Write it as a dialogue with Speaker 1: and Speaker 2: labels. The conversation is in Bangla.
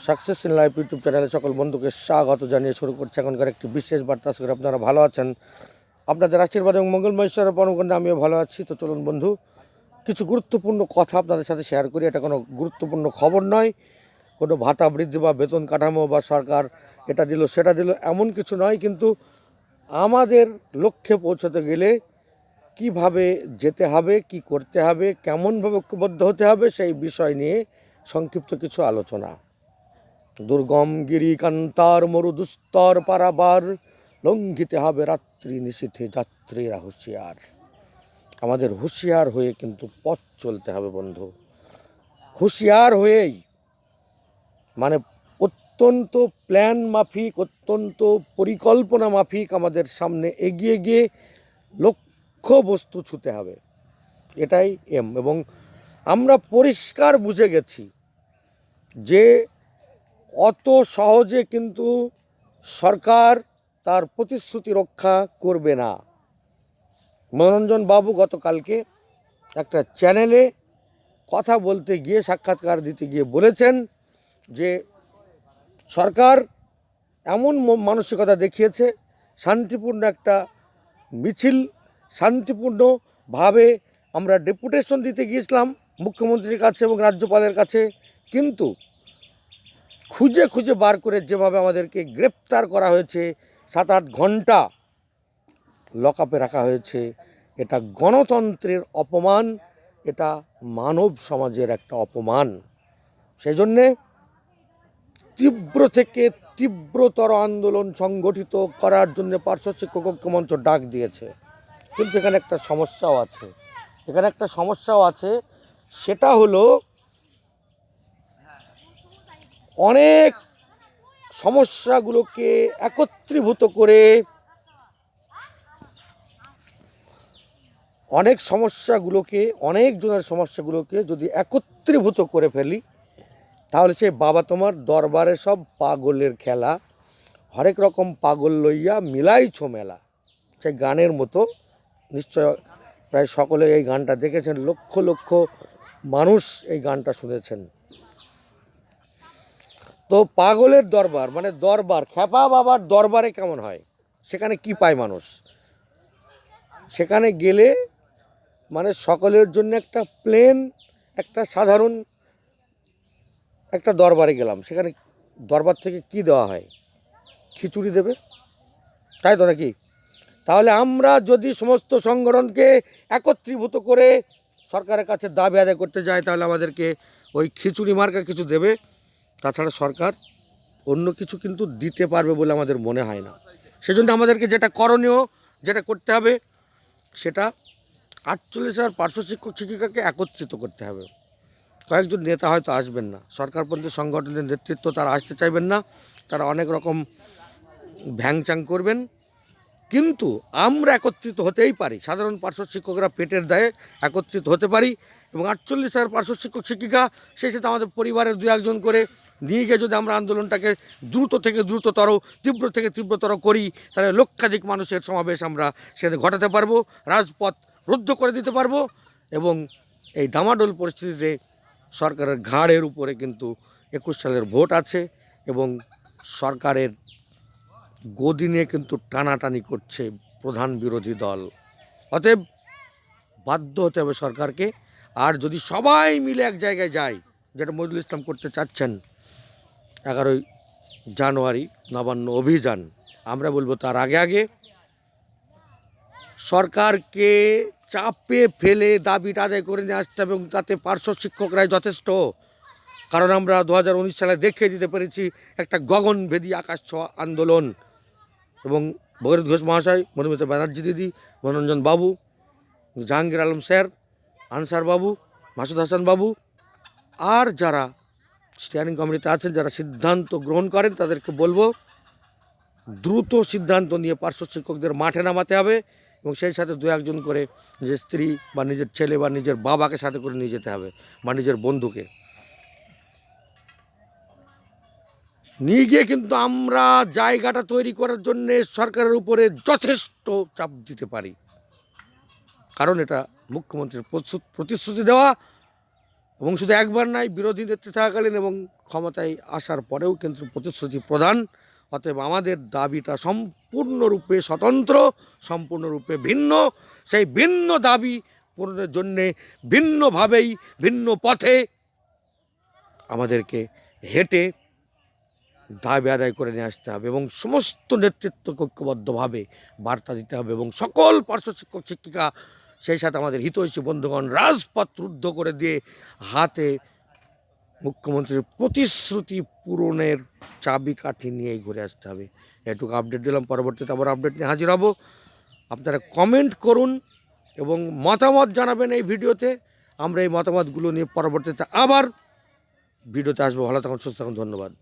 Speaker 1: সাকসেস ইন লাইফ ইউটিউব চ্যানেলে সকল বন্ধুকে স্বাগত জানিয়ে শুরু করছে এখনকার একটি বিশেষ বার্তা। আশা করি আপনারা ভালো আছেন। আপনাদের আশীর্বাদ এবং মঙ্গলময় ঈশ্বরের পরমকণ্ডে আমিও ভালো আছি। তো চলুন বন্ধু, কিছু গুরুত্বপূর্ণ কথা আপনাদের সাথে শেয়ার করি। এটা কোনো গুরুত্বপূর্ণ খবর নয়, কোনো ভাতা বৃদ্ধি বা বেতন কাঠামো বা সরকার এটা দিল সেটা দিল এমন কিছু নয়, কিন্তু আমাদের লক্ষ্যে পৌঁছতে গেলে কিভাবে যেতে হবে, কি করতে হবে, কেমনভাবে ঐক্যবদ্ধ হতে হবে সেই বিষয় নিয়ে সংক্ষিপ্ত কিছু আলোচনা। দুর্গম গিরিকান্তার মরুদুস্তর পারাবার, লঙ্ঘিতে হবে রাত্রি নিশীথে যাত্রীরা হুঁশিয়ার। আমাদের হুঁশিয়ার হয়ে কিন্তু পথ চলতে হবে বন্ধু। হুঁশিয়ার হয়েই মানে অত্যন্ত প্ল্যান মাফিক, অত্যন্ত পরিকল্পনা মাফিক আমাদের সামনে এগিয়ে গিয়ে লক্ষ্য বস্তু ছুঁতে হবে, এটাই এম। এবং আমরা পরিষ্কার বুঝে গেছি যে অত সহজে কিন্তু সরকার তার প্রতিশ্রুতি রক্ষা করবে না। মনোরঞ্জন বাবু গতকালকে একটা চ্যানেলে কথা বলতে গিয়ে, সাক্ষাৎকার দিতে গিয়ে বলেছেন যে সরকার এমন মানসিকতা দেখিয়েছে, শান্তিপূর্ণ একটা মিছিল, শান্তিপূর্ণভাবে আমরা ডেপুটেশন দিতে গিয়েছিলাম মুখ্যমন্ত্রীর কাছে এবং রাজ্যপালের কাছে, কিন্তু খুঁজে খুঁজে বার করে যেভাবে আমাদেরকে গ্রেপ্তার করা হয়েছে, 7-8 ঘন্টা লকআপে রাখা হয়েছে, এটা গণতন্ত্রের অপমান, এটা মানব সমাজের একটা অপমান। সেই জন্যে তীব্র থেকে তীব্রতর আন্দোলন সংগঠিত করার জন্য পার্শ্ব শিক্ষক ঐক্য মঞ্চ ডাক দিয়েছে। কিন্তু এখানে একটা সমস্যাও আছে, সেটা হলো অনেক সমস্যাগুলোকে একত্রীভূত করে অনেকজনের সমস্যাগুলোকে যদি একত্রীভূত করে ফেলি, তাহলে সেই বাবা তোমার দরবারে সব পাগলের খেলা, হরেক রকম পাগল লইয়া মিলাইছো মেলা, সেই গানের মতো। নিশ্চয় প্রায় সকলে এই গানটা দেখেছেন, লক্ষ লক্ষ মানুষ এই গানটা শুনেছেন। তো পাগলের দরবার মানে দরবার, খ্যাপা বাবার দরবারে কেমন হয়, সেখানে কি পায় মানুষ? সেখানে গেলে মানে সকলের জন্য একটা প্লেন, একটা সাধারণ একটা দরবারে গেলাম, সেখানে দরবার থেকে কি দেওয়া হয়? খিচুড়ি দেবে, তাই তো নাকি? তাহলে আমরা যদি সমস্ত সংগঠনকে একত্রীভূত করে সরকারের কাছে দাবি আদায় করতে যাই, তাহলে আমাদেরকে ওই খিচুড়ি মার্কা কিছু দেবে, তাছাড়া সরকার অন্য কিছু কিন্তু দিতে পারবে বলে আমাদের মনে হয় না। সেজন্য আমাদেরকে যেটা করণীয়, যেটা করতে হবে, সেটা 48,000 পার্শ্ব শিক্ষক শিক্ষিকাকে একত্রিত করতে হবে। কয়েকজন নেতা হয়তো আসবেন না, সরকারপন্থী সংগঠনের নেতৃত্ব তারা আসতে চাইবেন না, তারা অনেক রকম ভ্যাংচাং করবেন, কিন্তু আমরা একত্রিত হতেই পারি। সাধারণ পার্শ্ব শিক্ষকরা পেটের দায়ে একত্রিত হতে পারি, এবং 48,000 পার্শ্ব শিক্ষক শিক্ষিকা, সেই সাথে আমাদের পরিবারের 2-1 জন করে নিয়ে গিয়ে যদি আমরা আন্দোলনটাকে দ্রুত থেকে দ্রুততর, তীব্র থেকে তীব্রতর করি, তাহলে লক্ষাধিক মানুষের সমাবেশ আমরা সেখানে ঘটাতে পারবো, রাজপথ রুদ্ধ করে দিতে পারবো। এবং এই ডামাডোল পরিস্থিতিতে সরকারের ঘাড়ের উপরে কিন্তু 21 সালের ভোট আছে, এবং সরকারের গদি নিয়ে কিন্তু টানাটানি করছে প্রধান বিরোধী দল। অতএব বাধ্য হতে হবে সরকারকে। আর যদি সবাই মিলে এক জায়গায় যায়, যেটা মহিদুল ইসলাম করতে চাচ্ছেন, 11ই জানুয়ারি নবান্ন অভিযান, আমরা বলবো তার আগে আগে সরকারকে চাপে ফেলে দাবিটা আদায় করে নিয়ে আসতে হবে, এবং তাতে পার্শ্ব শিক্ষকরাই যথেষ্ট। কারণ আমরা 2019 সালে দেখিয়ে দিতে পেরেছি একটা গগনভেদী আকাশ ছোঁয়া আন্দোলন। এবং ভগীরথ ঘোষ মহাশয়, মধুমিতা ব্যানার্জি দিদি, মনোরঞ্জন বাবু, জাহাঙ্গীর আলম স্যার, আনসার বাবু, মাসুদ হাসান বাবু, আর যারা স্টিয়ারিং কমিটিতে আছেন, যারা সিদ্ধান্ত গ্রহণ করেন, তাদেরকে বলবো দ্রুত সিদ্ধান্ত নিয়ে পার্শ্ব শিক্ষকদের মাঠে নামাতে হবে, এবং সেই সাথে 2-1 জন করে নিজের স্ত্রী বা নিজের ছেলে বা নিজের বাবাকে সাথে করে নিয়ে যেতে হবে, বা নিজের বন্ধুকে নিয়ে গিয়ে কিন্তু আমরা জায়গাটা তৈরি করার জন্যে সরকারের উপরে যথেষ্ট চাপ দিতে পারি। কারণ এটা মুখ্যমন্ত্রীর প্রতিশ্রুতি দেওয়া, এবং শুধু একবার নয়, বিরোধী নেতৃত্বে থাকাকালীন এবং ক্ষমতায় আসার পরেও কিন্তু প্রতিশ্রুতি প্রদান। অতএব আমাদের দাবিটা সম্পূর্ণরূপে স্বতন্ত্র, সম্পূর্ণরূপে ভিন্ন। সেই ভিন্ন দাবি পূরণের জন্যে ভিন্নভাবেই, ভিন্ন পথে আমাদেরকে হেঁটে দাবি আদায় করে নিয়ে আসতে হবে এবং সমস্ত নেতৃত্বকে ঐক্যবদ্ধভাবে বার্তা দিতে হবে এবং সকল পার্শ্ব শিক্ষক শিক্ষিকা, সেই সাথে আমাদের হিতৈষী বন্ধুগণ রাজপথ রুদ্ধ করে দিয়ে হাতে মুখ্যমন্ত্রীর প্রতিশ্রুতি পূরণের চাবিকাঠি নিয়েই ঘুরে আসতে হবে। এটুকু আপডেট দিলাম, পরবর্তীতে আবার আপডেট নিয়ে হাজির হব। আপনারা কমেন্ট করুন এবং মতামত জানাবেন এই ভিডিওতে। আমরা এই মতামতগুলো নিয়ে পরবর্তীতে আবার ভিডিওতে আসবো। ভালো থাকুন, সুস্থ থাকুন, ধন্যবাদ।